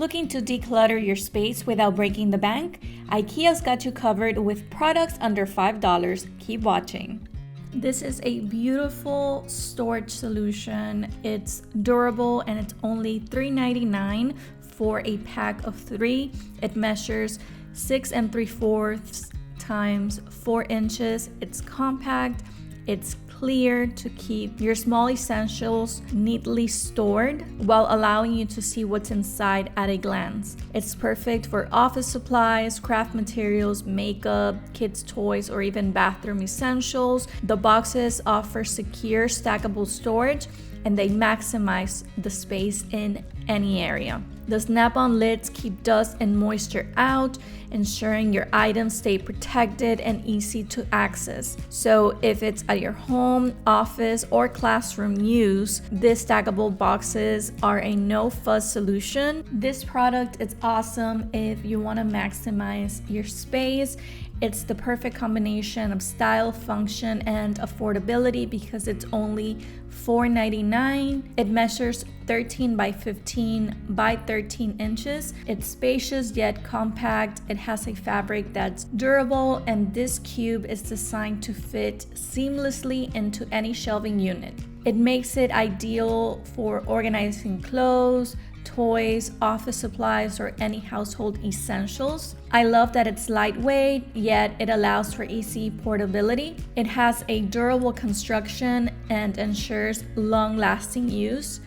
Looking to declutter your space without breaking the bank? Ikea's got you covered with products under $5. Keep watching. This is a beautiful storage solution. It's durable and it's only $3.99 for a pack of 3. It measures 6 3/4 times 4 inches. It's compact. It's clear to keep your small essentials neatly stored while allowing you to see what's inside at a glance. It's perfect for office supplies, craft materials, makeup, kids' toys, or even bathroom essentials. The boxes offer secure, stackable storage, and they maximize the space in any area. The snap-on lids keep dust and moisture out, ensuring your items stay protected and easy to access. So if it's at your home, office, or classroom use, these stackable boxes are a no-fuss solution. This product is awesome if you want to maximize your space. It's the perfect combination of style, function, and affordability because it's only $4.99. It measures 13 by 15 by 13 inches. It's spacious yet compact. It has a fabric that's durable, and this cube is designed to fit seamlessly into any shelving unit. It makes it ideal for organizing clothes, toys, office supplies, or any household essentials. I love that it's lightweight, yet it allows for easy portability. It has a durable construction and ensures long-lasting use.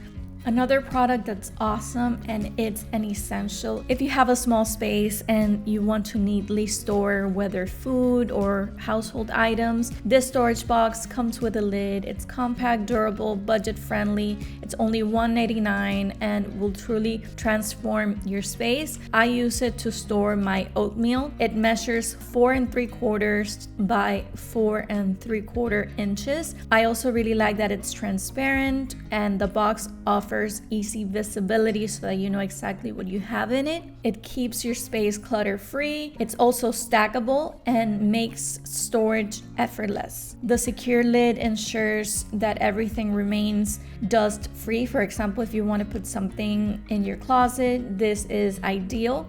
Another product that's awesome, and it's an essential if you have a small space and you want to neatly store whether food or household items. This storage box comes with a lid. It's compact, durable, budget friendly. It's only $1.99 and will truly transform your space. I use it to store my oatmeal. It measures 4 3/4 by 4 3/4 inches. I also really like that it's transparent, and the box offers easy visibility so that you know exactly what you have in it. It keeps your space clutter-free. It's also stackable and makes storage effortless. The secure lid ensures that everything remains dust-free. For example, if you want to put something in your closet, this is ideal.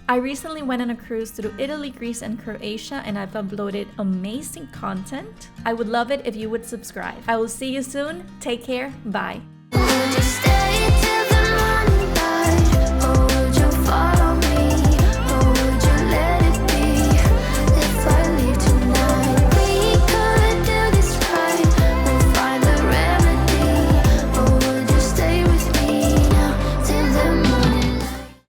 I recently went on a cruise through Italy, Greece, and Croatia, and I've uploaded amazing content. I would love it if you would subscribe. I will see you soon. Take care. Bye.